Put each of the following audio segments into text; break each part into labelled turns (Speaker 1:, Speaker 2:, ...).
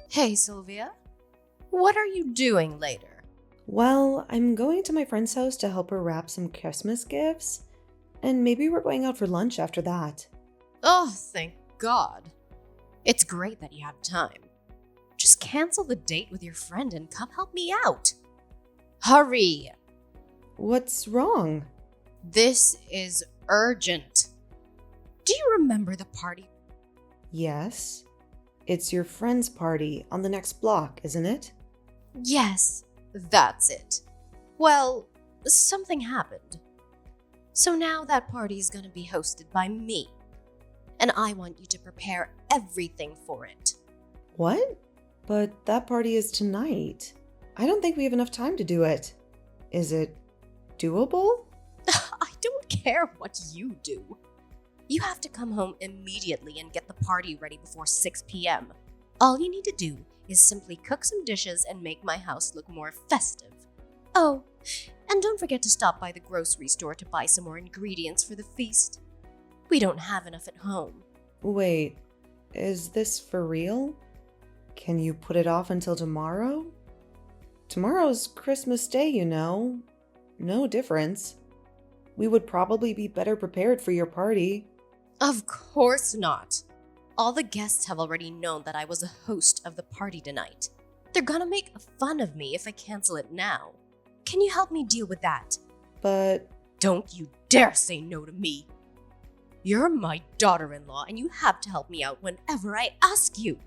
Speaker 1: Hey, Sylvia. What are you doing later?
Speaker 2: Well, I'm going to my friend's house to help her wrap some Christmas gifts, and maybe we're going out for lunch after that.
Speaker 1: Oh, thank God. It's great that you have time. Just cancel the date with your friend and come help me out. Hurry!
Speaker 2: What's wrong?
Speaker 1: This is urgent. Do you remember the party?
Speaker 2: Yes. It's your friend's party on the next block, isn't it?
Speaker 1: Yes, that's it. Well, something happened. So now that party is going to be hosted by me. And I want you to prepare everything for it.
Speaker 2: What? But that party is tonight. I don't think we have enough time to do it. Is it doable?
Speaker 1: I don't care what you do. You have to come home immediately and get the party ready before 6 p.m. All you need to do is simply cook some dishes and make my house look more festive. Oh, and don't forget to stop by the grocery store to buy some more ingredients for the feast. We don't have enough at home.
Speaker 2: Wait, is this for real? Can you put it off until tomorrow? Tomorrow's Christmas Day, you know. No difference. We would probably be better prepared for your party.
Speaker 1: Of course not. All the guests have already known that I was a host of the party tonight. They're gonna make fun of me if I cancel it now. Can you help me deal with that?
Speaker 2: But
Speaker 1: Don't you dare say no to me. You're my daughter-in-law and you have to help me out whenever I ask you.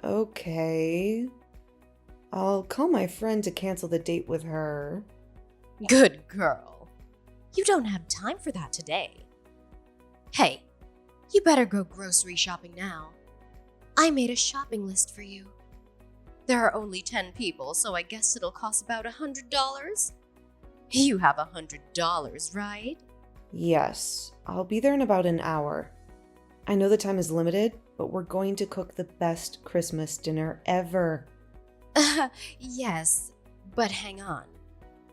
Speaker 2: okay. I'll call my friend to cancel the date with her.
Speaker 1: Good girl. You don't have time for that today. Hey, you better go grocery shopping now. I made a shopping list for you. There are only 10 people, so I guess it'll cost about $100. You have $100, right?
Speaker 2: Yes, I'll be there in about an hour. I know the time is limited, but we're going to cook the best Christmas dinner ever.
Speaker 1: Yes, but hang on.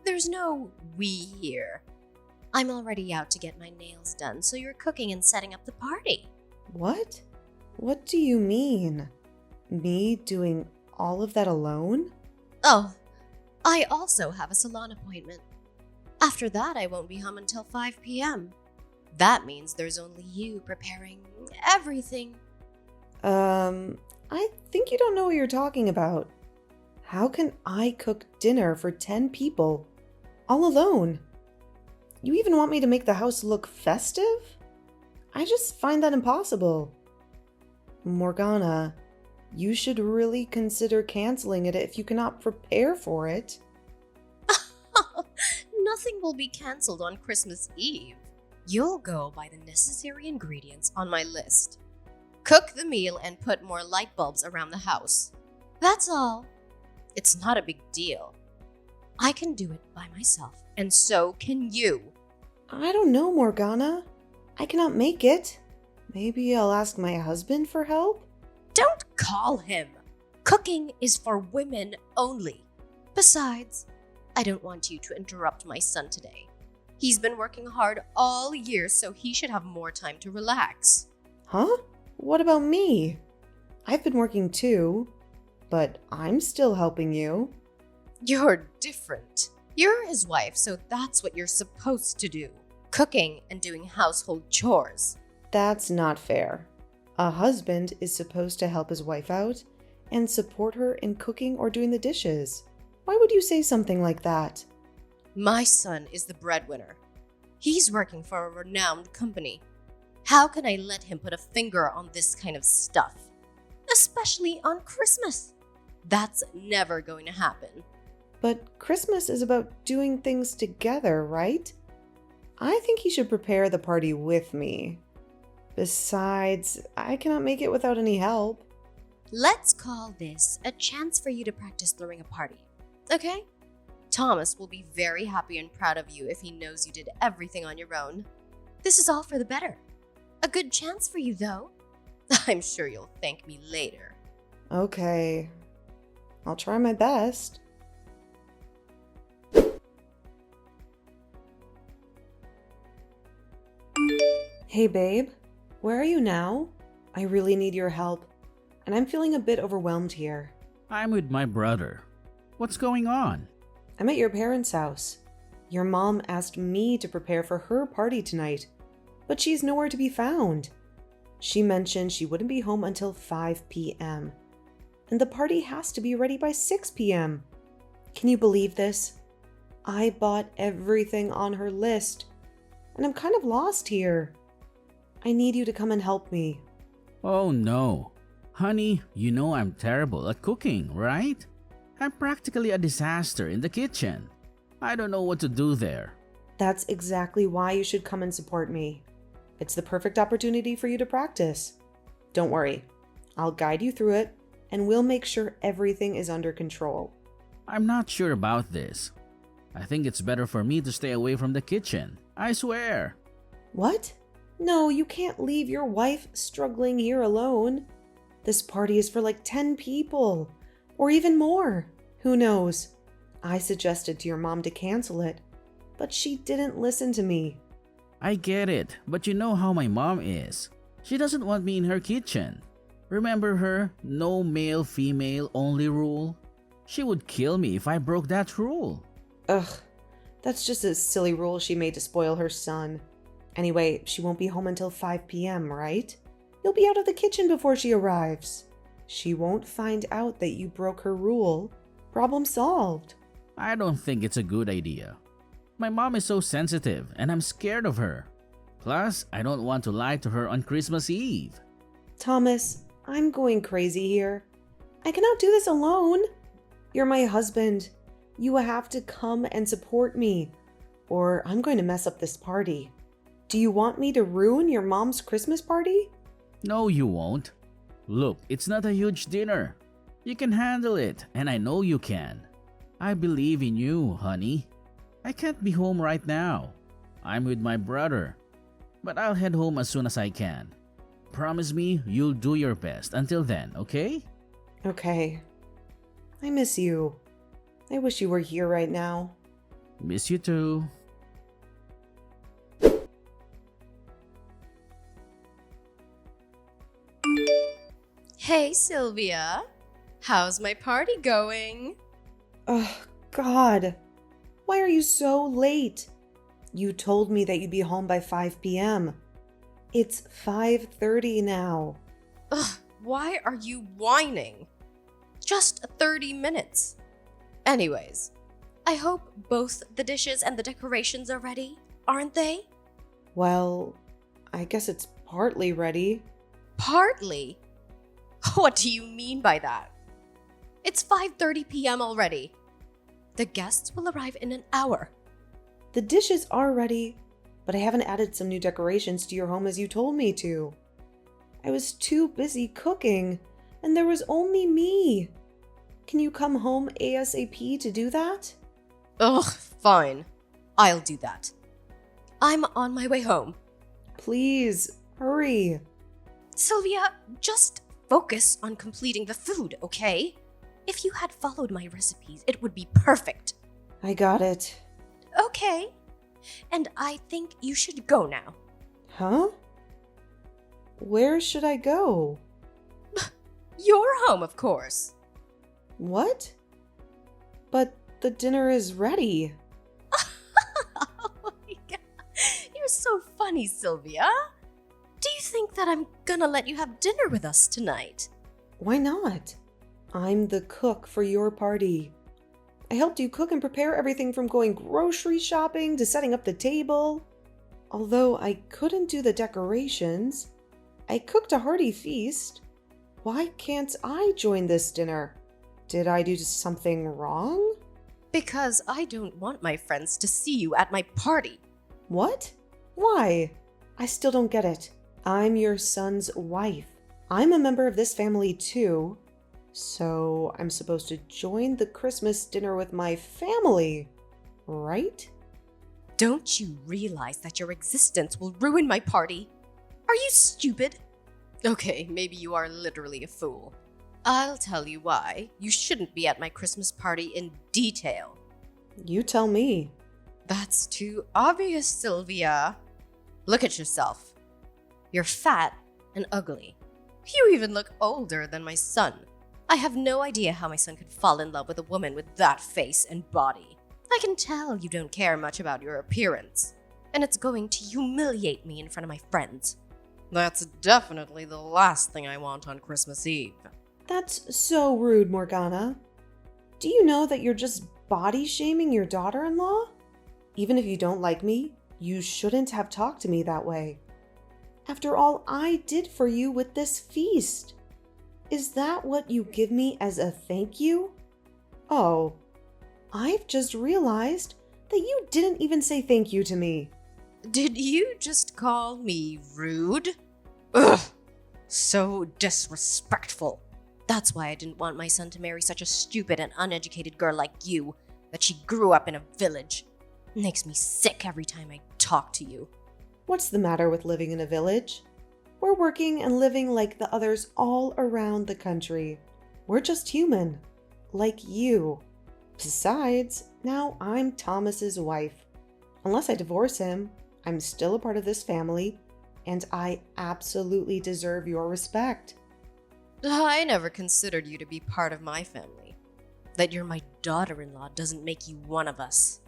Speaker 1: There's no we here. I'm already out to get my nails done, so you're cooking and setting up the party.
Speaker 2: What? What do you mean? Me doing all of that alone?
Speaker 1: Oh, I also have a salon appointment. After that, I won't be home until 5 p.m. That means there's only you preparing everything.
Speaker 2: I think you don't know what you're talking about. How can I cook dinner for 10 people all alone? You even want me to make the house look festive? I just find that impossible. Morgana, you should really consider canceling it if you cannot prepare for it.
Speaker 1: Nothing will be canceled on Christmas Eve. You'll go buy the necessary ingredients on my list. Cook the meal and put more light bulbs around the house. That's all. It's not a big deal. I can do it by myself, and so can you.
Speaker 2: I don't know, Morgana. I cannot make it. Maybe I'll ask my husband for help?
Speaker 1: Don't call him. Cooking is for women only. Besides, I don't want you to interrupt my son today. He's been working hard all year, so he should have more time to relax.
Speaker 2: Huh? What about me? I've been working too, but I'm still helping you.
Speaker 1: You're different. You're his wife, so that's what you're supposed to do. Cooking and doing household chores.
Speaker 2: That's not fair. A husband is supposed to help his wife out and support her in cooking or doing the dishes. Why would you say something like that?
Speaker 1: My son is the breadwinner. He's working for a renowned company. How can I let him put a finger on this kind of stuff? Especially on Christmas. That's never going to happen.
Speaker 2: But Christmas is about doing things together, right? I think he should prepare the party with me. Besides, I cannot make it without any help.
Speaker 1: Let's call this a chance for you to practice throwing a party, okay? Thomas will be very happy and proud of you if he knows you did everything on your own. This is all for the better. A good chance for you, though. I'm sure you'll thank me later.
Speaker 2: Okay, I'll try my best. Hey babe, where are you now? I really need your help, and I'm feeling a bit overwhelmed here.
Speaker 3: I'm with my brother. What's going on?
Speaker 2: I'm at your parents' house. Your mom asked me to prepare for her party tonight, but she's nowhere to be found. She mentioned she wouldn't be home until 5 p.m., and the party has to be ready by 6 p.m. Can you believe this? I bought everything on her list, and I'm kind of lost here. I need you to come and help me.
Speaker 3: Oh no. Honey, you know I'm terrible at cooking, right? I'm practically a disaster in the kitchen. I don't know what to do there.
Speaker 2: That's exactly why you should come and support me. It's the perfect opportunity for you to practice. Don't worry, I'll guide you through it, and we'll make sure everything is under control.
Speaker 3: I'm not sure about this. I think it's better for me to stay away from the kitchen. I swear.
Speaker 2: What? No, you can't leave your wife struggling here alone. This party is for like 10 people, or even more. Who knows? I suggested to your mom to cancel it, but she didn't listen to me.
Speaker 3: I get it, but you know how my mom is. She doesn't want me in her kitchen. Remember her no male-female only rule? She would kill me if I broke that rule.
Speaker 2: Ugh, that's just a silly rule she made to spoil her son. Anyway, she won't be home until 5 p.m., right? You'll be out of the kitchen before she arrives. She won't find out that you broke her rule. Problem solved.
Speaker 3: I don't think it's a good idea. My mom is so sensitive and I'm scared of her. Plus, I don't want to lie to her on Christmas Eve.
Speaker 2: Thomas, I'm going crazy here. I cannot do this alone. You're my husband. You have to come and support me, or I'm going to mess up this party. Do you want me to ruin your mom's Christmas party?
Speaker 3: No, you won't. Look, it's not a huge dinner. You can handle it, and I know you can. I believe in you, honey. I can't be home right now. I'm with my brother. But I'll head home as soon as I can. Promise me you'll do your best until then, okay?
Speaker 2: Okay. I miss you. I wish you were here right now.
Speaker 3: Miss you too.
Speaker 1: Hey, Sylvia. How's my party going?
Speaker 2: Oh, God. Why are you so late? You told me that you'd be home by 5 p.m. It's 5:30 now.
Speaker 1: Ugh, why are you whining? Just 30 minutes. Anyways, I hope both the dishes and the decorations are ready, aren't they?
Speaker 2: Well, I guess it's partly ready.
Speaker 1: Partly? What do you mean by that? It's 5:30 p.m. already. The guests will arrive in an hour.
Speaker 2: The dishes are ready, but I haven't added some new decorations to your home as you told me to. I was too busy cooking, and there was only me. Can you come home ASAP to do that?
Speaker 1: Ugh, fine. I'll do that. I'm on my way home.
Speaker 2: Please, hurry.
Speaker 1: Sylvia, just focus on completing the food, okay? If you had followed my recipes, it would be perfect.
Speaker 2: I got it.
Speaker 1: Okay. And I think you should go now.
Speaker 2: Huh? Where should I go?
Speaker 1: Your home, of course.
Speaker 2: What? But the dinner is ready.
Speaker 1: Oh my God. You're so funny, Sylvia. Do you think that I'm gonna let you have dinner with us tonight?
Speaker 2: Why not? I'm the cook for your party. I helped you cook and prepare everything from going grocery shopping to setting up the table. Although I couldn't do the decorations, I cooked a hearty feast. Why can't I join this dinner? Did I do something wrong?
Speaker 1: Because I don't want my friends to see you at my party.
Speaker 2: What? Why? I still don't get it. I'm your son's wife. I'm a member of this family too. So I'm supposed to join the Christmas dinner with my family, right?
Speaker 1: Don't you realize that your existence will ruin my party? Are you stupid? Okay, maybe you are literally a fool. I'll tell you why you shouldn't be at my Christmas party in detail.
Speaker 2: You tell me.
Speaker 1: That's too obvious, Sylvia. Look at yourself. You're fat and ugly. You even look older than my son. I have no idea how my son could fall in love with a woman with that face and body. I can tell you don't care much about your appearance, and it's going to humiliate me in front of my friends. That's definitely the last thing I want on Christmas Eve.
Speaker 2: That's so rude, Morgana. Do you know that you're just body shaming your daughter-in-law? Even if you don't like me, you shouldn't have talked to me that way. After all I did for you with this feast. Is that what you give me as a thank you? Oh, I've just realized that you didn't even say thank you to me.
Speaker 1: Did you just call me rude? Ugh, so disrespectful. That's why I didn't want my son to marry such a stupid and uneducated girl like you, that she grew up in a village. It makes me sick every time I talk to you.
Speaker 2: What's the matter with living in a village? We're working and living like the others all around the country. We're just human, like you. Besides, now I'm Thomas's wife. Unless I divorce him, I'm still a part of this family, and I absolutely deserve your respect.
Speaker 1: I never considered you to be part of my family. That you're my daughter-in-law doesn't make you one of us.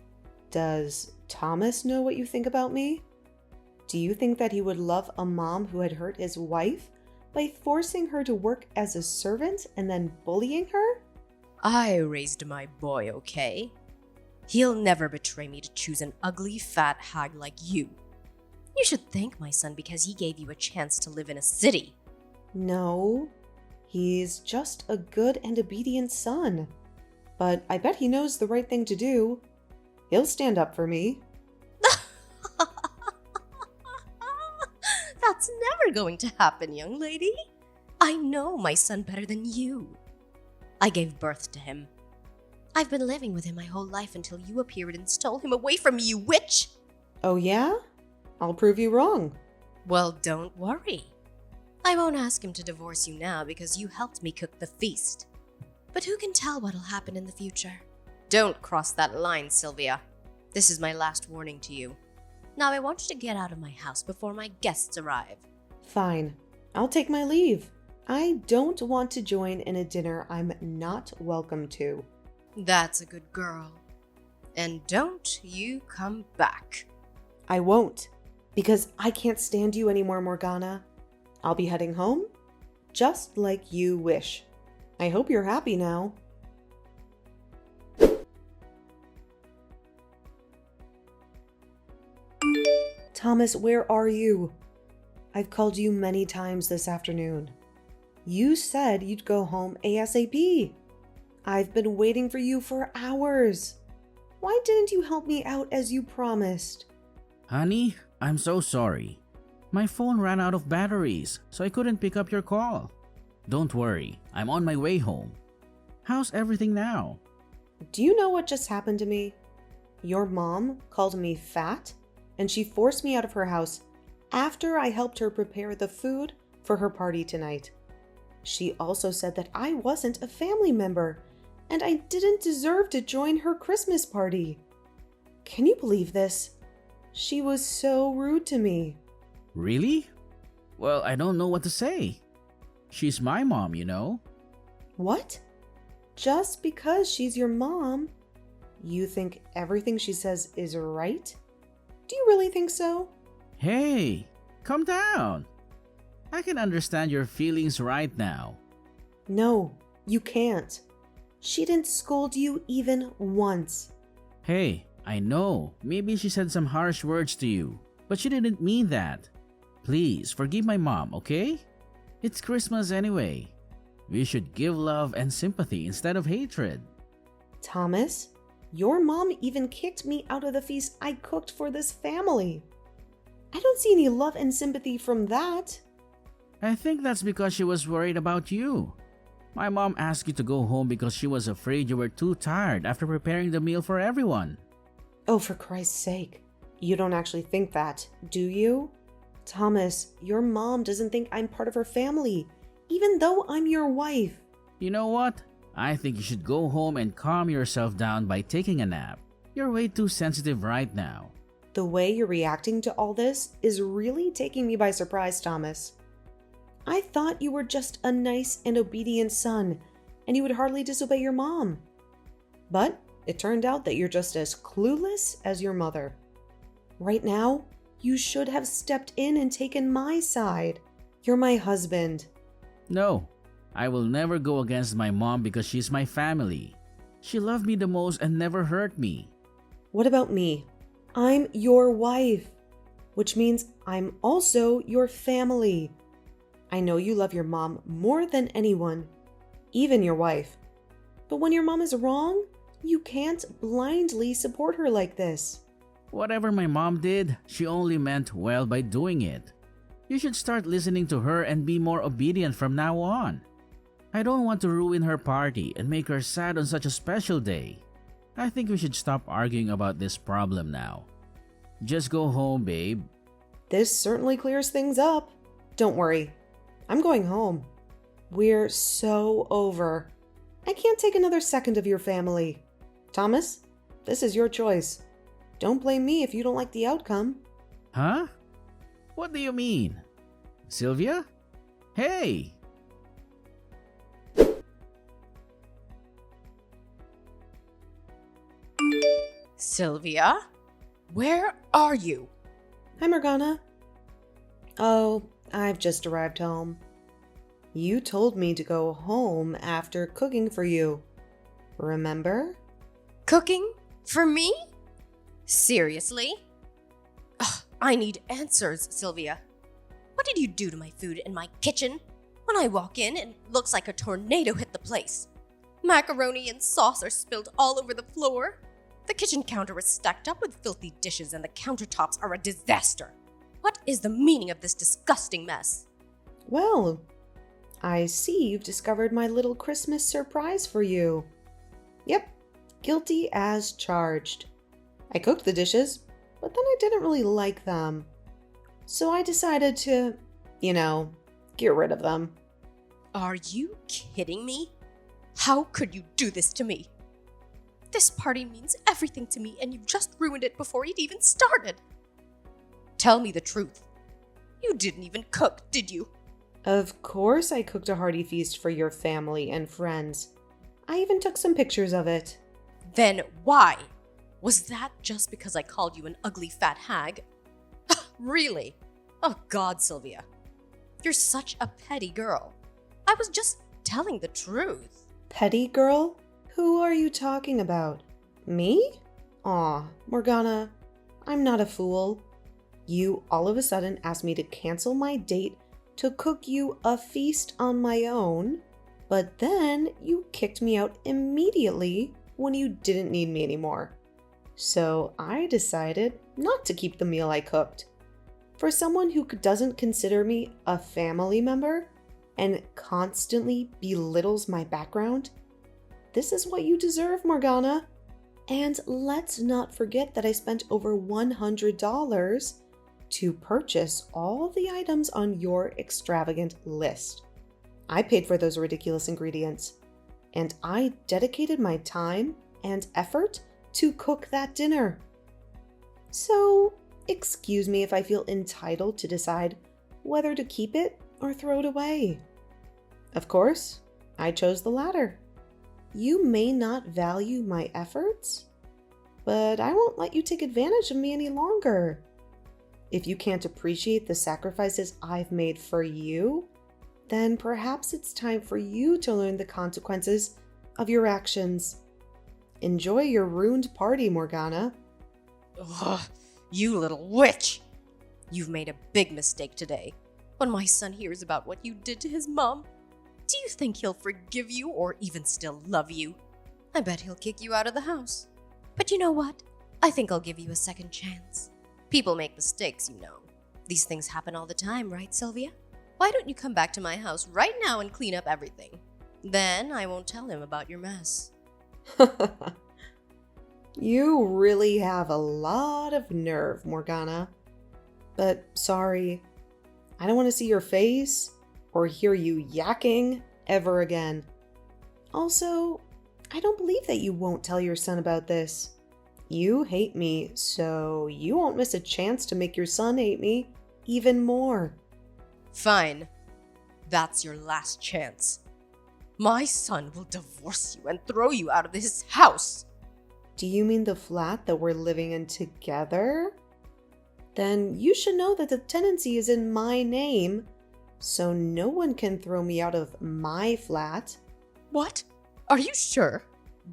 Speaker 2: Does Thomas know what you think about me? Do you think that he would love a mom who had hurt his wife by forcing her to work as a servant and then bullying her?
Speaker 1: I raised my boy, okay? He'll never betray me to choose an ugly, fat hag like you. You should thank my son because he gave you a chance to live in a city.
Speaker 2: No, he's just a good and obedient son. But I bet he knows the right thing to do. He'll stand up for me.
Speaker 1: That's never going to happen, young lady. I know my son better than you. I gave birth to him. I've been living with him my whole life until you appeared and stole him away from me, you witch!
Speaker 2: Oh yeah? I'll prove you wrong.
Speaker 1: Well, don't worry. I won't ask him to divorce you now because you helped me cook the feast. But who can tell what'll happen in the future? Don't cross that line, Sylvia. This is my last warning to you. Now I want you to get out of my house before my guests arrive.
Speaker 2: Fine. I'll take my leave. I don't want to join in a dinner I'm not welcome to.
Speaker 1: That's a good girl. And don't you come back.
Speaker 2: I won't, because I can't stand you anymore, Morgana. I'll be heading home, just like you wish. I hope you're happy now. Thomas, where are you? I've called you many times this afternoon. You said you'd go home ASAP. I've been waiting for you for hours. Why didn't you help me out as you promised?
Speaker 3: Honey, I'm so sorry. My phone ran out of batteries, so I couldn't pick up your call. Don't worry, I'm on my way home. How's everything now?
Speaker 2: Do you know what just happened to me? Your mom called me fat, and she forced me out of her house after I helped her prepare the food for her party tonight. She also said that I wasn't a family member, and I didn't deserve to join her Christmas party. Can you believe this? She was so rude to me.
Speaker 3: Really? Well, I don't know what to say. She's my mom, you know.
Speaker 2: What? Just because she's your mom, you think everything she says is right? Do you really think so?
Speaker 3: Hey, calm down. I can understand your feelings right now.
Speaker 2: No, you can't. She didn't scold you even once.
Speaker 3: Hey, I know, maybe she said some harsh words to you, but she didn't mean that. Please forgive my mom, okay? It's Christmas anyway. We should give love and sympathy instead of hatred.
Speaker 2: Thomas, your mom even kicked me out of the feast I cooked for this family. I don't see any love and sympathy from that.
Speaker 3: I think that's because she was worried about you. My mom asked you to go home because she was afraid you were too tired after preparing the meal for everyone.
Speaker 2: Oh, for Christ's sake. You don't actually think that, do you? Thomas, your mom doesn't think I'm part of her family, even though I'm your wife.
Speaker 3: You know what? I think you should go home and calm yourself down by taking a nap. You're way too sensitive right now.
Speaker 2: The way you're reacting to all this is really taking me by surprise, Thomas. I thought you were just a nice and obedient son, and you would hardly disobey your mom. But it turned out that you're just as clueless as your mother. Right now, you should have stepped in and taken my side. You're my husband.
Speaker 3: No, I will never go against my mom because she's my family. She loved me the most and never hurt me.
Speaker 2: What about me? I'm your wife, which means I'm also your family. I know you love your mom more than anyone, even your wife. But when your mom is wrong, you can't blindly support her like this.
Speaker 3: Whatever my mom did, she only meant well by doing it. You should start listening to her and be more obedient from now on. I don't want to ruin her party and make her sad on such a special day. I think we should stop arguing about this problem now. Just go home, babe.
Speaker 2: This certainly clears things up. Don't worry, I'm going home. We're so over. I can't take another second of your family. Thomas, this is your choice. Don't blame me if you don't like the outcome.
Speaker 3: Huh? What do you mean? Sylvia? Hey!
Speaker 1: Sylvia? Where are you?
Speaker 2: Hi, Morgana. Oh, I've just arrived home. You told me to go home after cooking for you. Remember?
Speaker 1: Cooking? For me? Seriously? Ugh, I need answers, Sylvia. What did you do to my food in my kitchen? When I walk in, it looks like a tornado hit the place. Macaroni and sauce are spilled all over the floor. The kitchen counter is stacked up with filthy dishes and the countertops are a disaster. What is the meaning of this disgusting mess?
Speaker 2: Well, I see you've discovered my little Christmas surprise for you. Yep, guilty as charged. I cooked the dishes, but then I didn't really like them. So I decided to, get rid of them.
Speaker 1: Are you kidding me? How could you do this to me? This party means everything to me and you just ruined it before it even started. Tell me the truth. You didn't even cook, did you?
Speaker 2: Of course I cooked a hearty feast for your family and friends. I even took some pictures of it.
Speaker 1: Then why? Was that just because I called you an ugly fat hag? Really? Oh God, Sylvia. You're such a petty girl. I was just telling the truth.
Speaker 2: Petty girl? Who are you talking about? Me? Aw, Morgana, I'm not a fool. You all of a sudden asked me to cancel my date to cook you a feast on my own, but then you kicked me out immediately when you didn't need me anymore. So I decided not to keep the meal I cooked. For someone who doesn't consider me a family member and constantly belittles my background, this is what you deserve, Morgana. And let's not forget that I spent over $100 to purchase all the items on your extravagant list. I paid for those ridiculous ingredients, and I dedicated my time and effort to cook that dinner. So, excuse me if I feel entitled to decide whether to keep it or throw it away. Of course, I chose the latter. You may not value my efforts, but I won't let you take advantage of me any longer. If you can't appreciate the sacrifices I've made for you, then perhaps it's time for you to learn the consequences of your actions. Enjoy your ruined party, Morgana.
Speaker 1: Ugh, you little witch! You've made a big mistake today. When my son hears about what you did to his mom, do you think he'll forgive you or even still love you? I bet he'll kick you out of the house. But you know what? I think I'll give you a second chance. People make mistakes, you know. These things happen all the time, right, Sylvia? Why don't you come back to my house right now and clean up everything? Then I won't tell him about your mess.
Speaker 2: You really have a lot of nerve, Morgana. But sorry, I don't want to see your face or hear you yakking ever again. Also, I don't believe that you won't tell your son about this. You hate me, so you won't miss a chance to make your son hate me even more.
Speaker 1: Fine. That's your last chance. My son will divorce you and throw you out of his house.
Speaker 2: Do you mean the flat that we're living in together? Then you should know that the tenancy is in my name, so no one can throw me out of my flat.
Speaker 1: What? Are you sure?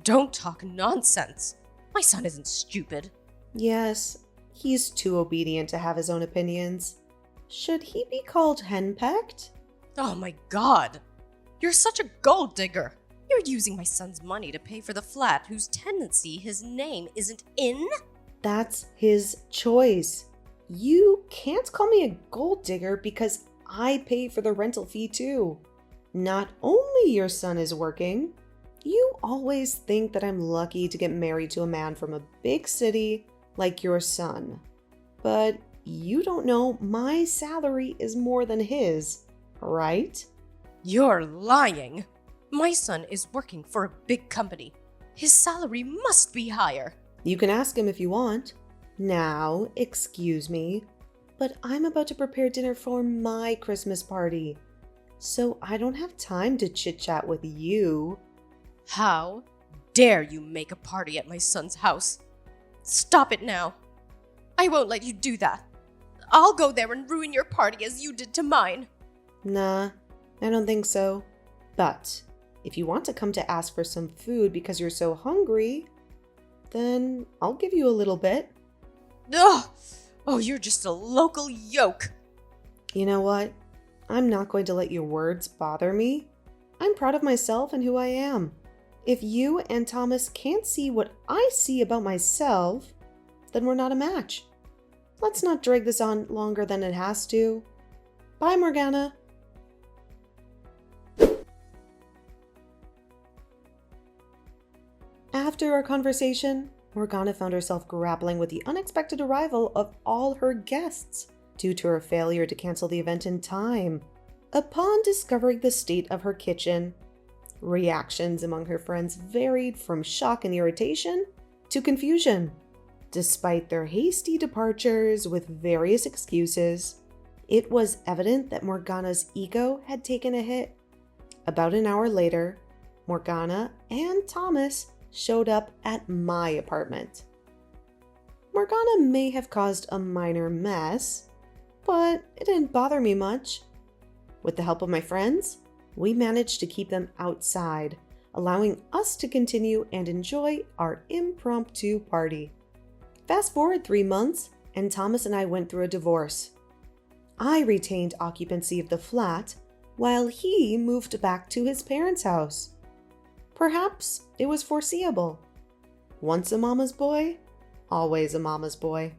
Speaker 1: Don't talk nonsense. My son isn't stupid.
Speaker 2: Yes, he's too obedient to have his own opinions. Should he be called henpecked?
Speaker 1: Oh my god. You're such a gold digger. You're using my son's money to pay for the flat whose tenancy his name isn't in?
Speaker 2: That's his choice. You can't call me a gold digger because I pay for the rental fee too. Not only your son is working, you always think that I'm lucky to get married to a man from a big city like your son. But you don't know my salary is more than his, right?
Speaker 1: You're lying. My son is working for a big company. His salary must be higher.
Speaker 2: You can ask him if you want. Now, excuse me, but I'm about to prepare dinner for my Christmas party, so I don't have time to chit-chat with you.
Speaker 1: How dare you make a party at my son's house? Stop it now. I won't let you do that. I'll go there and ruin your party as you did to mine.
Speaker 2: Nah, I don't think so. But if you want to come to ask for some food because you're so hungry, then I'll give you a little bit.
Speaker 1: Ugh! Oh, you're just a local yoke.
Speaker 2: You know what? I'm not going to let your words bother me. I'm proud of myself and who I am. If you and Thomas can't see what I see about myself, then we're not a match. Let's not drag this on longer than it has to. Bye, Morgana. After our conversation, Morgana found herself grappling with the unexpected arrival of all her guests due to her failure to cancel the event in time. Upon discovering the state of her kitchen, reactions among her friends varied from shock and irritation to confusion. Despite their hasty departures with various excuses, it was evident that Morgana's ego had taken a hit. About an hour later, Morgana and Thomas showed up at my apartment. Morgana may have caused a minor mess, but it didn't bother me much. With the help of my friends, we managed to keep them outside, allowing us to continue and enjoy our impromptu party. Fast forward 3 months, and Thomas and I went through a divorce. I retained occupancy of the flat, while he moved back to his parents' house. Perhaps it was foreseeable. Once a mama's boy, always a mama's boy.